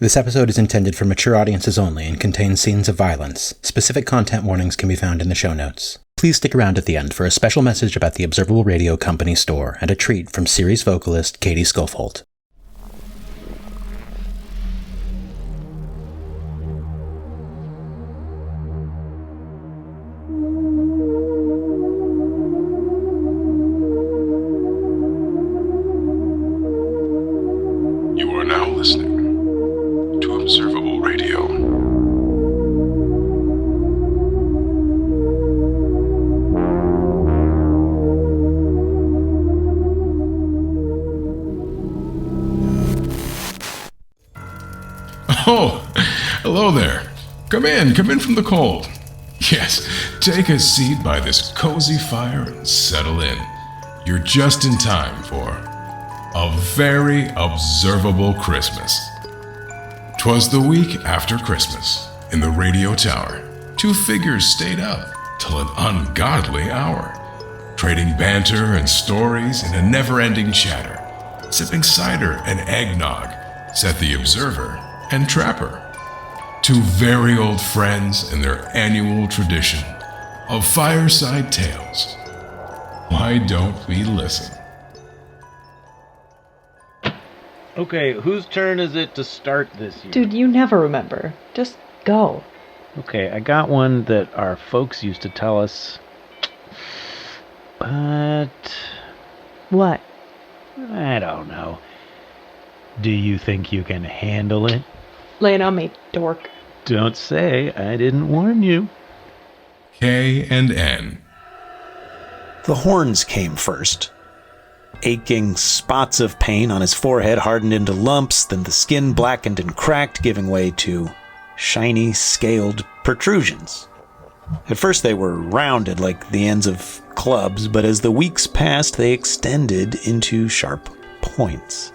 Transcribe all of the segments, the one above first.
This episode is intended for mature audiences only and contains scenes of violence. Specific content warnings can be found in the show notes. Please stick around at the end for a special message about the Observable Radio Company store and a treat from series vocalist Katie Skovholt. You are now listening to Observable Radio. Oh, hello there. Come in from the cold. Yes, take a seat by this cozy fire and settle in. You're just in time for a very observable Christmas. 'Twas the week after Christmas, in the radio tower, two figures stayed up till an ungodly hour, trading banter and stories in a never-ending chatter, sipping cider and eggnog, said the observer and trapper. Two very old friends in their annual tradition of fireside tales. Why don't we listen? Okay, whose turn is it to start this year? Dude, you never remember. Just go. Okay, I got one that our folks used to tell us. But... What? I don't know. Do you think you can handle it? Lay it on me, dork. Don't say I didn't warn you. K and N. The horns came first. Aching spots of pain on his forehead hardened into lumps, then the skin blackened and cracked, giving way to shiny, scaled protrusions. At first they were rounded like the ends of clubs, but as the weeks passed, they extended into sharp points.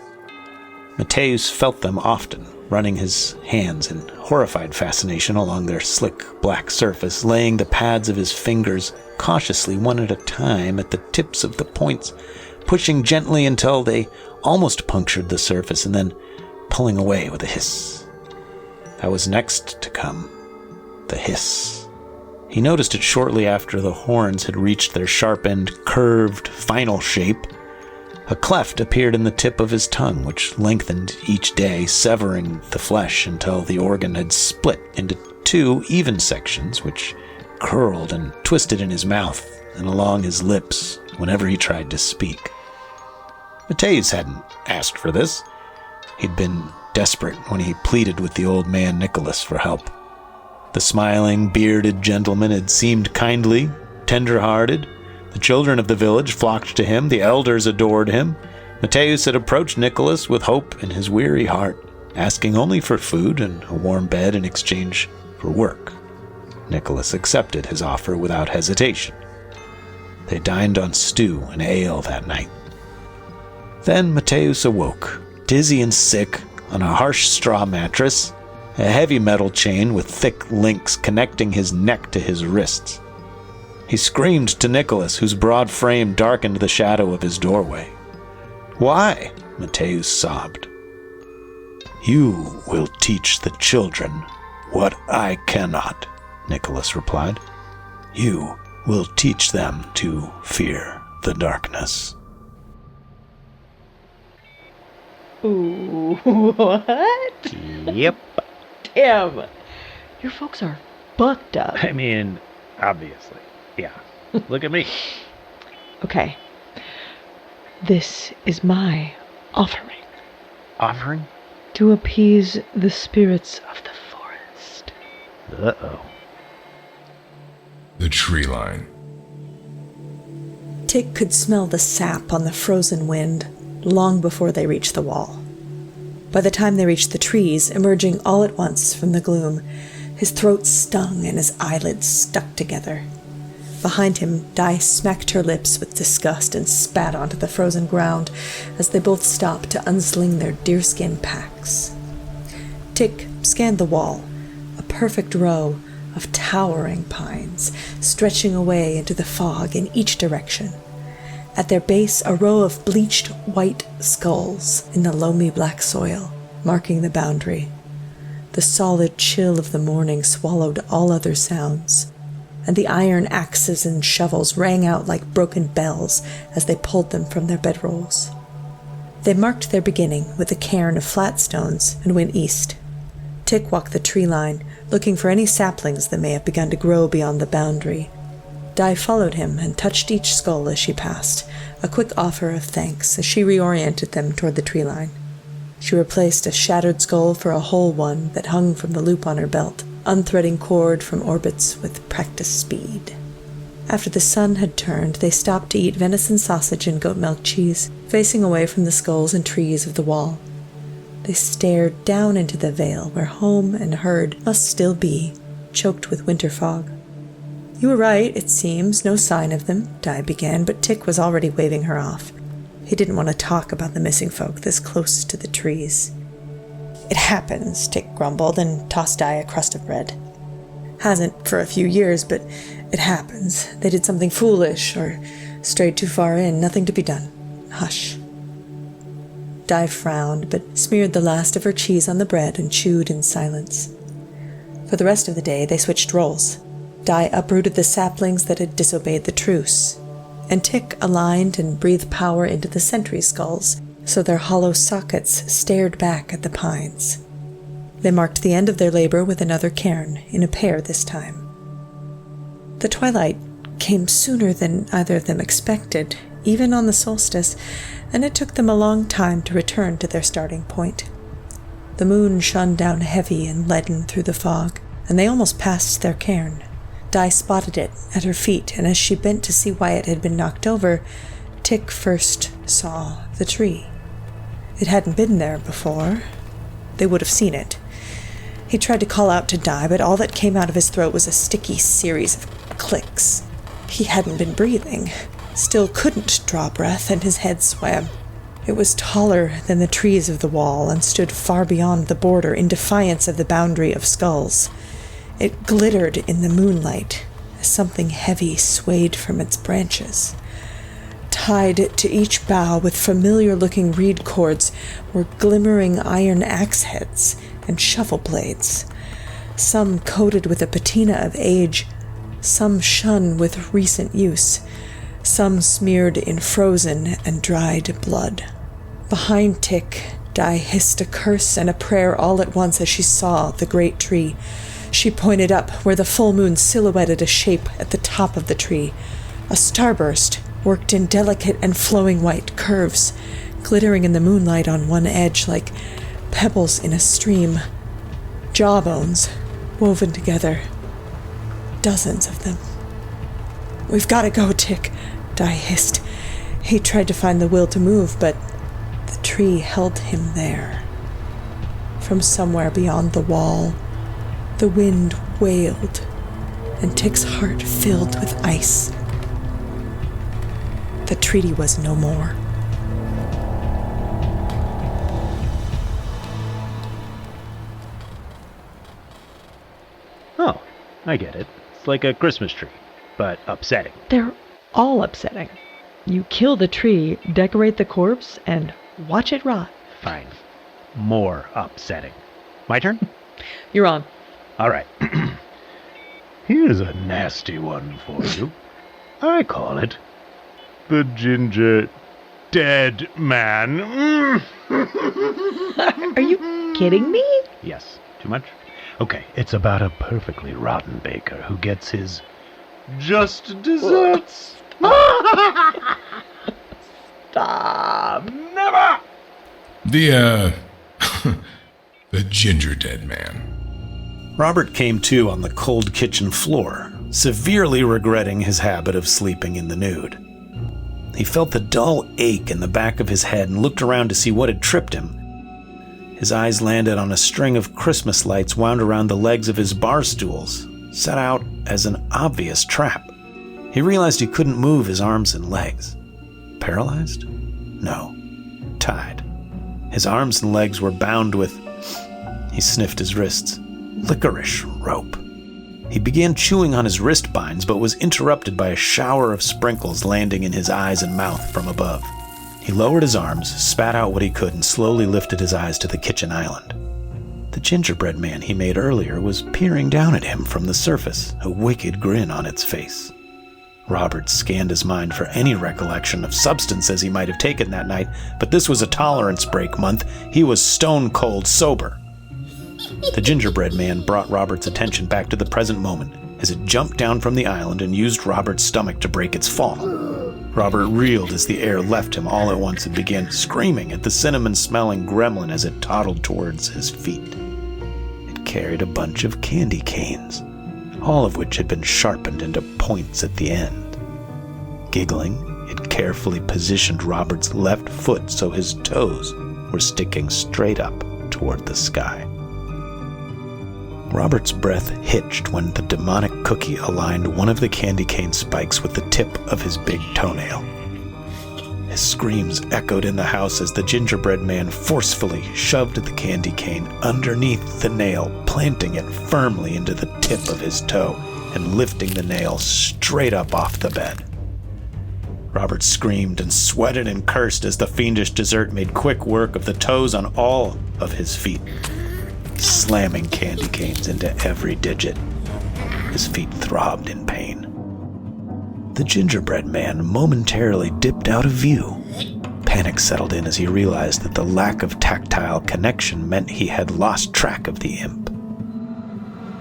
Mateusz felt them often, running his hands in horrified fascination along their slick black surface, laying the pads of his fingers cautiously one at a time at the tips of the points, pushing gently until they almost punctured the surface, and then pulling away with a hiss. That was next to come, the hiss. He noticed it shortly after the horns had reached their sharpened, curved, final shape. A cleft appeared in the tip of his tongue, which lengthened each day, severing the flesh until the organ had split into two even sections, which curled and twisted in his mouth and along his lips whenever he tried to speak. Mateusz hadn't asked for this. He'd been desperate when he pleaded with the old man Nicholas for help. The smiling, bearded gentleman had seemed kindly, tender-hearted. The children of the village flocked to him, the elders adored him. Mateusz had approached Nicholas with hope in his weary heart, asking only for food and a warm bed in exchange for work. Nicholas accepted his offer without hesitation. They dined on stew and ale that night. Then Mateusz awoke, dizzy and sick, on a harsh straw mattress, a heavy metal chain with thick links connecting his neck to his wrists. He screamed to Nicholas, whose broad frame darkened the shadow of his doorway. "Why?" Mateusz sobbed. "You will teach the children what I cannot," Nicholas replied. "You will teach them to fear the darkness." Ooh, what? Yep. Damn. Your folks are fucked up. I mean, obviously. Yeah. Look at me. Okay. This is my offering. Offering? To appease the spirits of the forest. Uh-oh. The tree line. Tick could smell the sap on the frozen wind long before they reached the wall. By the time they reached the trees, emerging all at once from the gloom, his throat stung and his eyelids stuck together. Behind him, Di smacked her lips with disgust and spat onto the frozen ground as they both stopped to unsling their deerskin packs. Tick scanned the wall, a perfect row of towering pines stretching away into the fog in each direction. At their base, a row of bleached white skulls in the loamy black soil, marking the boundary. The solid chill of the morning swallowed all other sounds, and the iron axes and shovels rang out like broken bells as they pulled them from their bedrolls. They marked their beginning with a cairn of flat stones and went east. Tick walked the tree line, looking for any saplings that may have begun to grow beyond the boundary. Di followed him and touched each skull as she passed, a quick offer of thanks as she reoriented them toward the tree line. She replaced a shattered skull for a whole one that hung from the loop on her belt, unthreading cord from orbits with practiced speed. After the sun had turned, they stopped to eat venison sausage and goat milk cheese, facing away from the skulls and trees of the wall. They stared down into the vale where home and herd must still be, choked with winter fog. "You were right, it seems. No sign of them," Di began, but Tick was already waving her off. He didn't want to talk about the missing folk this close to the trees. "It happens," Tick grumbled and tossed Di a crust of bread. "Hasn't for a few years, but it happens. They did something foolish or strayed too far in. Nothing to be done. Hush." Di frowned, but smeared the last of her cheese on the bread and chewed in silence. For the rest of the day, they switched roles. Di uprooted the saplings that had disobeyed the truce, and Tick aligned and breathed power into the sentry skulls, so their hollow sockets stared back at the pines. They marked the end of their labor with another cairn, in a pair this time. The twilight came sooner than either of them expected, even on the solstice, and it took them a long time to return to their starting point. The moon shone down heavy and leaden through the fog, and they almost passed their cairn. Di spotted it at her feet, and as she bent to see why it had been knocked over, Tick first saw the tree. It hadn't been there before. They would have seen it. He tried to call out to Di, but all that came out of his throat was a sticky series of clicks. He hadn't been breathing, still couldn't draw breath, and his head swam. It was taller than the trees of the wall and stood far beyond the border in defiance of the boundary of skulls. It glittered in the moonlight as something heavy swayed from its branches. Tied to each bough with familiar-looking reed cords were glimmering iron axe heads and shovel blades, some coated with a patina of age, some shun with recent use, some smeared in frozen and dried blood. Behind Tick, Di hissed a curse and a prayer all at once as she saw the great tree. She pointed up where the full moon silhouetted a shape at the top of the tree. A starburst worked in delicate and flowing white curves, glittering in the moonlight on one edge like pebbles in a stream. Jawbones woven together. Dozens of them. "We've got to go, Tick," Di hissed. He tried to find the will to move, but the tree held him there. From somewhere beyond the wall, the wind wailed, and Tick's heart filled with ice. The treaty was no more. Oh, I get it. It's like a Christmas tree, but upsetting. They're all upsetting. You kill the tree, decorate the corpse, and watch it rot. Fine. More upsetting. My turn? You're on. All right. Here's a nasty one for you. I call it the Ginger Dead Man. Are you kidding me? Yes. Too much? Okay, it's about a perfectly rotten baker who gets his just desserts. Stop. Never! The Ginger Dead Man. Robert came to on the cold kitchen floor, severely regretting his habit of sleeping in the nude. He felt the dull ache in the back of his head and looked around to see what had tripped him. His eyes landed on a string of Christmas lights wound around the legs of his bar stools, set out as an obvious trap. He realized he couldn't move his arms and legs. Paralyzed? No. Tied. His arms and legs were bound with... He sniffed his wrists. Licorice rope. He began chewing on his wrist binds, but was interrupted by a shower of sprinkles landing in his eyes and mouth from above. He lowered his arms, spat out what he could, and slowly lifted his eyes to the kitchen island. The gingerbread man he made earlier was peering down at him from the surface, a wicked grin on its face. Robert scanned his mind for any recollection of substances he might have taken that night, but this was a tolerance break month. He was stone cold sober. The gingerbread man brought Robert's attention back to the present moment as it jumped down from the island and used Robert's stomach to break its fall. Robert reeled as the air left him all at once and began screaming at the cinnamon-smelling gremlin as it toddled towards his feet. It carried a bunch of candy canes, all of which had been sharpened into points at the end. Giggling, it carefully positioned Robert's left foot so his toes were sticking straight up toward the sky. Robert's breath hitched when the demonic cookie aligned one of the candy cane spikes with the tip of his big toenail. His screams echoed in the house as the gingerbread man forcefully shoved the candy cane underneath the nail, planting it firmly into the tip of his toe and lifting the nail straight up off the bed. Robert screamed and sweated and cursed as the fiendish dessert made quick work of the toes on all of his feet, slamming candy canes into every digit. His feet throbbed in pain. The gingerbread man momentarily dipped out of view. Panic settled in as he realized that the lack of tactile connection meant he had lost track of the imp.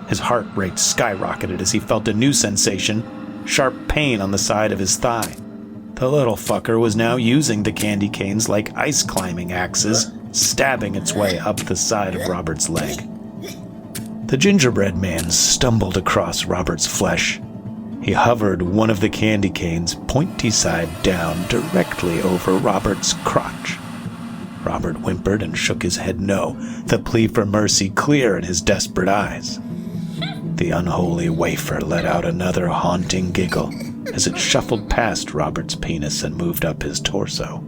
His heart rate skyrocketed as he felt a new sensation, sharp pain on the side of his thigh. The little fucker was now using the candy canes like ice climbing axes, stabbing its way up the side of Robert's leg. The gingerbread man stumbled across Robert's flesh. He hovered one of the candy canes pointy side down directly over Robert's crotch. Robert whimpered and shook his head no, the plea for mercy clear in his desperate eyes. The unholy wafer let out another haunting giggle as it shuffled past Robert's penis and moved up his torso.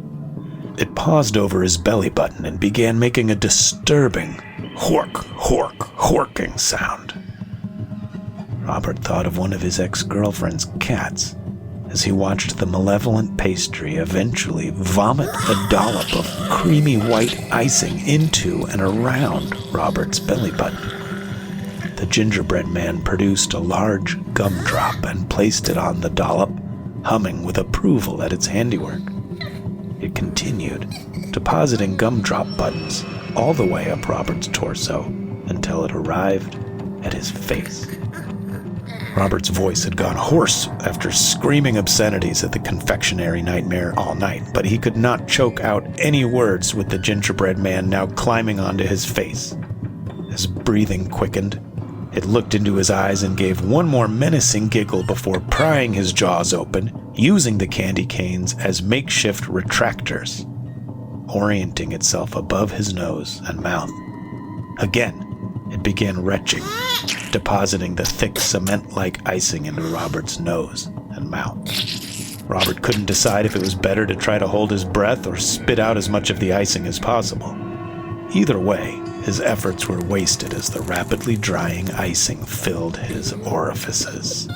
It paused over his belly button and began making a disturbing horking sound. Robert thought of one of his ex-girlfriend's cats as he watched the malevolent pastry eventually vomit a dollop of creamy white icing into and around Robert's belly button. The gingerbread man produced a large gumdrop and placed it on the dollop, humming with approval at its handiwork. It continued, depositing gumdrop buttons all the way up Robert's torso until it arrived at his face. Robert's voice had gone hoarse after screaming obscenities at the confectionery nightmare all night, but he could not choke out any words with the gingerbread man now climbing onto his face. His breathing quickened. It looked into his eyes and gave one more menacing giggle before prying his jaws open, using the candy canes as makeshift retractors, orienting itself above his nose and mouth. Again, it began retching, depositing the thick cement-like icing into Robert's nose and mouth. Robert couldn't decide if it was better to try to hold his breath or spit out as much of the icing as possible. Either way, his efforts were wasted as the rapidly drying icing filled his orifices.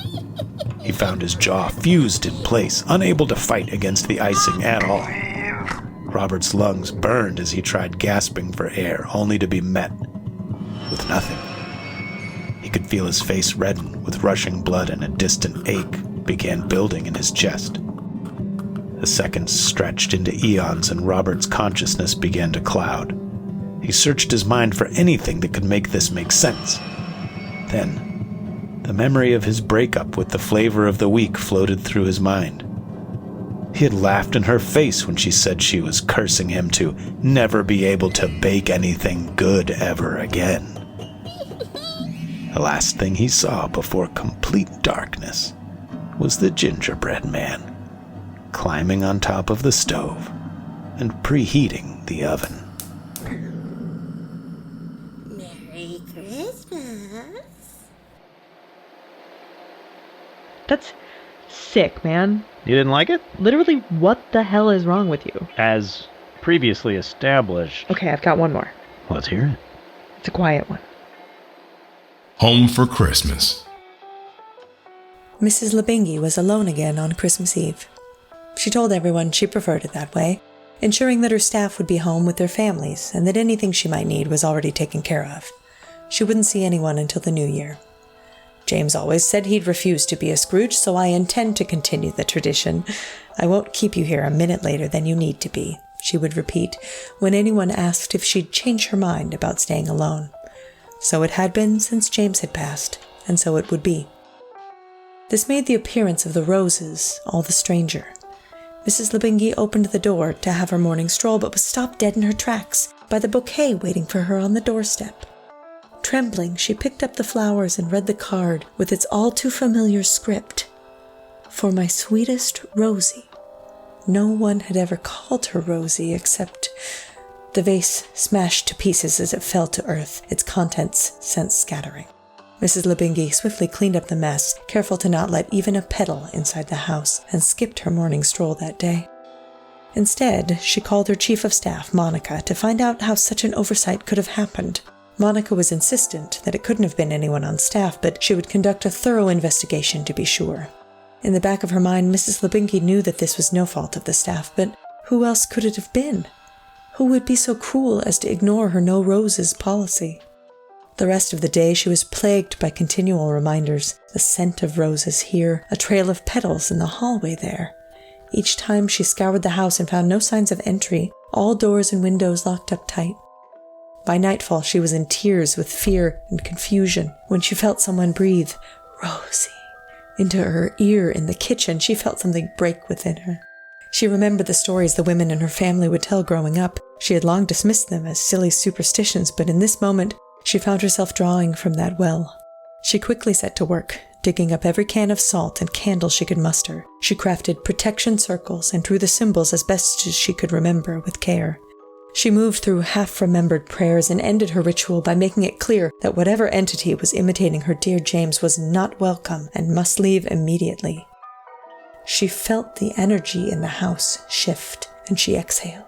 He found his jaw fused in place, unable to fight against the icing at all. Robert's lungs burned as he tried gasping for air, only to be met with nothing. He could feel his face redden with rushing blood, and a distant ache began building in his chest. The seconds stretched into eons, and Robert's consciousness began to cloud. He searched his mind for anything that could make this make sense. Then, the memory of his breakup with the flavor of the week floated through his mind. He had laughed in her face when she said she was cursing him to never be able to bake anything good ever again. The last thing he saw before complete darkness was the gingerbread man climbing on top of the stove and preheating the oven. Merry Christmas. That's sick, man. You didn't like it? Literally, what the hell is wrong with you? As previously established. Okay, I've got one more. Let's hear it. It's a quiet one. Home for Christmas. Mrs. Labingi was alone again on Christmas Eve. She told everyone she preferred it that way, ensuring that her staff would be home with their families and that anything she might need was already taken care of. She wouldn't see anyone until the new year. James always said he'd refuse to be a Scrooge, so I intend to continue the tradition. I won't keep you here a minute later than you need to be, she would repeat when anyone asked if she'd change her mind about staying alone. So it had been since James had passed, and so it would be. This made the appearance of the roses all the stranger. Mrs. Lebingi opened the door to have her morning stroll, but was stopped dead in her tracks by the bouquet waiting for her on the doorstep. Trembling, she picked up the flowers and read the card with its all-too-familiar script. For my sweetest Rosie. No one had ever called her Rosie except... The vase smashed to pieces as it fell to earth, its contents sent scattering. Mrs. Lebingi swiftly cleaned up the mess, careful to not let even a petal inside the house, and skipped her morning stroll that day. Instead, she called her chief of staff, Monica, to find out how such an oversight could have happened. Monica was insistent that it couldn't have been anyone on staff, but she would conduct a thorough investigation to be sure. In the back of her mind, Mrs. Lebingi knew that this was no fault of the staff, but who else could it have been? Who would be so cruel as to ignore her no roses policy? The rest of the day she was plagued by continual reminders, the scent of roses here, a trail of petals in the hallway there. Each time she scoured the house and found no signs of entry, all doors and windows locked up tight. By nightfall she was in tears with fear and confusion when she felt someone breathe, "Rosie," into her ear in the kitchen. She felt something break within her. She remembered the stories the women in her family would tell growing up. She had long dismissed them as silly superstitions, but in this moment she found herself drawing from that well. She quickly set to work, digging up every can of salt and candle she could muster. She crafted protection circles and drew the symbols as best as she could remember with care. She moved through half-remembered prayers and ended her ritual by making it clear that whatever entity was imitating her dear James was not welcome and must leave immediately. She felt the energy in the house shift, and she exhaled.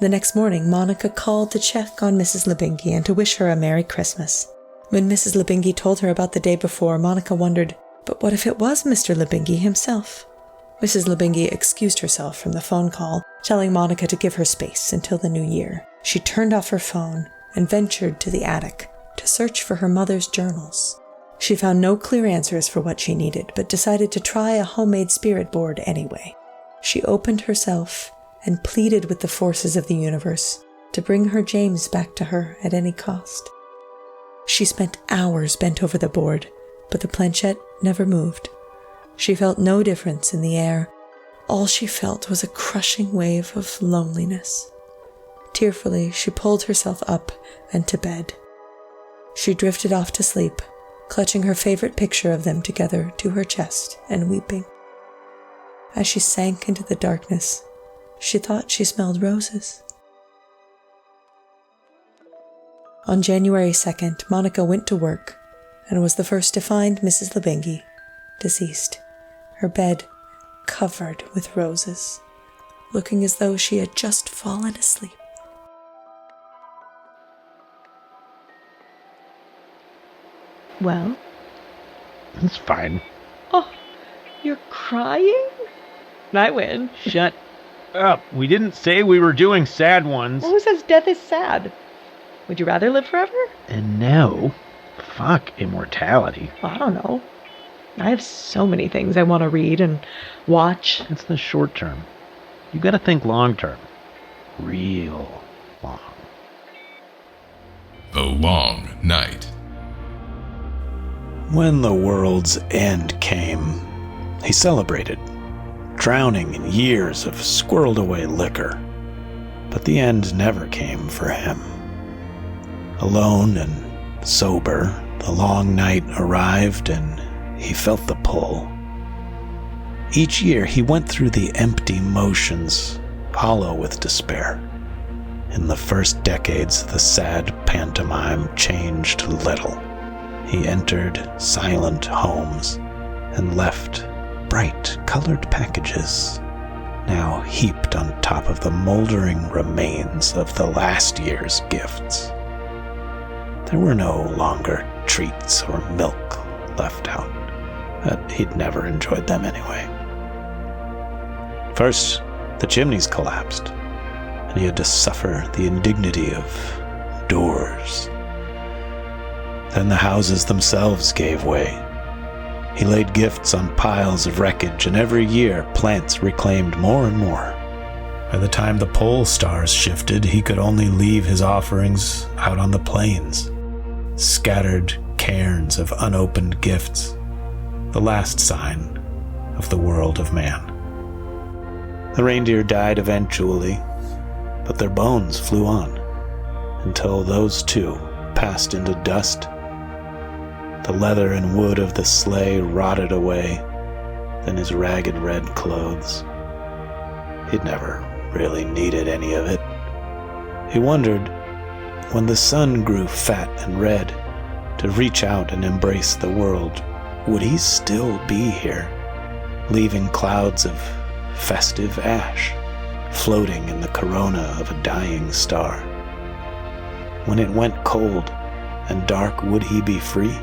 The next morning, Monica called to check on Mrs. Lebingi and to wish her a Merry Christmas. When Mrs. Lebingi told her about the day before, Monica wondered, but what if it was Mr. Lebingi himself? Mrs. Lebingi excused herself from the phone call, telling Monica to give her space until the new year. She turned off her phone and ventured to the attic to search for her mother's journals. She found no clear answers for what she needed, but decided to try a homemade spirit board anyway. She opened herself and pleaded with the forces of the universe to bring her James back to her at any cost. She spent hours bent over the board, but the planchette never moved. She felt no difference in the air. All she felt was a crushing wave of loneliness. Tearfully, she pulled herself up and to bed. She drifted off to sleep, clutching her favorite picture of them together to her chest and weeping. As she sank into the darkness, she thought she smelled roses. On January 2nd, Monica went to work and was the first to find Mrs. Lebingi, deceased, her bed covered with roses, looking as though she had just fallen asleep. Well? It's fine. Oh, you're crying? I win. Shut up. We didn't say we were doing sad ones. Well, who says death is sad? Would you rather live forever? And no. Fuck immortality. I don't know. I have so many things I want to read and watch. It's the short term. You gotta think long term. Real long. The Long Night. When the world's end came, he celebrated, drowning in years of squirreled-away liquor. But the end never came for him. Alone and sober, the long night arrived and he felt the pull. Each year he went through the empty motions, hollow with despair. In the first decades, the sad pantomime changed little. He entered silent homes and left bright colored packages, now heaped on top of the moldering remains of the last year's gifts. There were no longer treats or milk left out, but he'd never enjoyed them anyway. First, The chimneys collapsed, and he had to suffer the indignity of doors. Then the houses themselves gave way. He laid gifts on piles of wreckage, and every year plants reclaimed more and more. By the time the pole stars shifted, he could only leave his offerings out on the plains. Scattered cairns of unopened gifts, the last sign of the world of man. The reindeer died eventually, but their bones flew on, until those too passed into dust. The leather and wood of the sleigh rotted away, then his ragged red clothes. He'd never really needed any of it. He wondered, when the sun grew fat and red, to reach out and embrace the world, would he still be here, leaving clouds of festive ash floating in the corona of a dying star? When it went cold and dark, would he be free?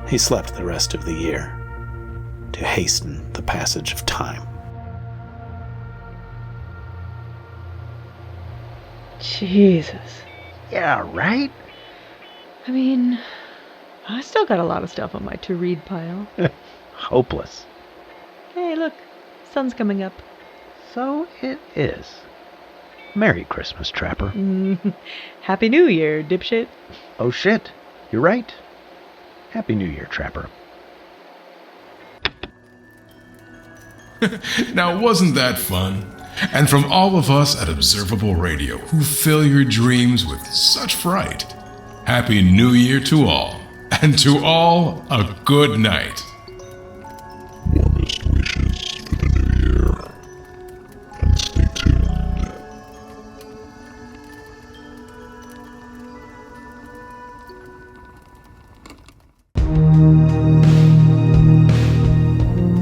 He slept the rest of the year to hasten the passage of time. Jesus. Yeah, right? I mean, I still got a lot of stuff on my to-read pile. Hopeless. Hey, look, sun's coming up. So it is. Merry Christmas, Trapper. Happy New Year, dipshit. Oh shit, you're right. Happy New Year, Trapper. Now, wasn't that fun? And from all of us at Observable Radio, who fill your dreams with such fright, Happy New Year to all, and to all, a good night. Warmest wishes for the new year. And stay tuned.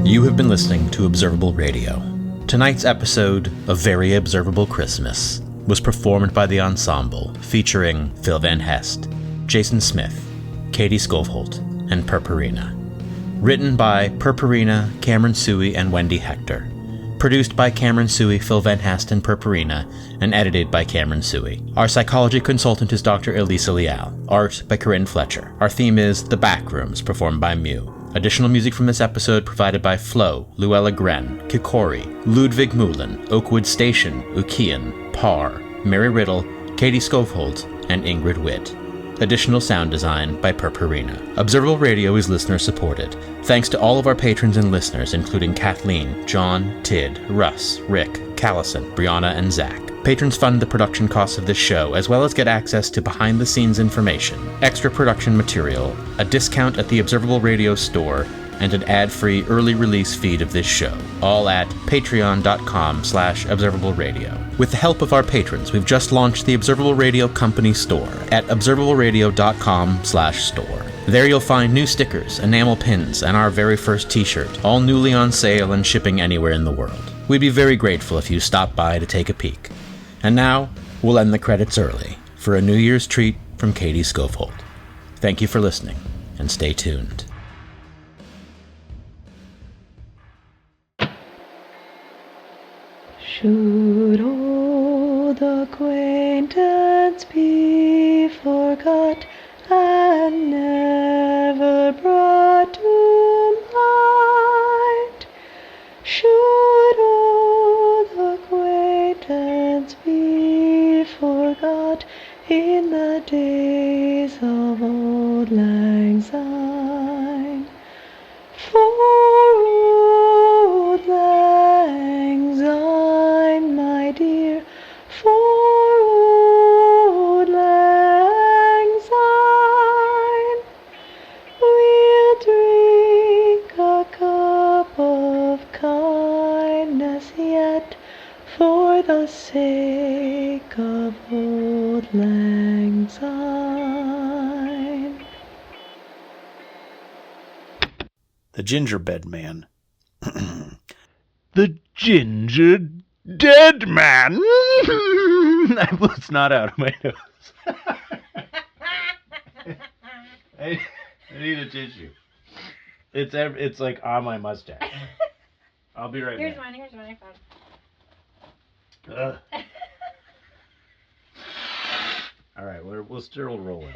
You have been listening to Observable Radio. Tonight's episode of Very Observable Christmas was performed by the Ensemble, featuring Phil Van Hest, Jason Smith, Katie Skovholt, and Purpurina. Written by Purpurina, Cameron Suey, and Wendy Hector. Produced by Cameron Suey, Phil Van Hest, and Purpurina, and edited by Cameron Suey. Our psychology consultant is Dr. Elisa Leal. Art by Karrin Fletcher. Our theme is The Backrooms, performed by Myuu. Additional music from this episode provided by Flouw, Luella Gren, Kikoru, Ludvig Moulin, Oakwood Station, Ookean, Parr, Mary Riddle, Katie Skovholt, and Ingrid Witt. Additional sound design by Purpurina. Observable Radio is listener supported. Thanks to all of our patrons and listeners, including Kathleen, John, Tid, Russ, Rick, Callison, Brianna, and Zach. Patrons fund the production costs of this show, as well as get access to behind-the-scenes information, extra production material, a discount at the Observable Radio store, and an ad-free early release feed of this show, all at patreon.com/observableradio. With the help of our patrons, we've just launched the Observable Radio Company store at observableradio.com/store. There you'll find new stickers, enamel pins, and our very first t-shirt, all newly on sale and shipping anywhere in the world. We'd be very grateful if you stopped by to take a peek. And now, we'll end the credits early for a New Year's treat from Katie Skovholt. Thank you for listening, and stay tuned. Should old acquaintance be forgot and never brought to mind? Should old acquaintance be forgot in the days of old lang syne? For old lang syne, my dear, for old lang syne, we'll drink a cup of kindness yet, for the sake of old lang syne. The Gingerbread Man. The ginger dead man. That was not out of my nose. I need a tissue. It's like on my mustache. I'll be right back. Here's mine. I found. still rolling.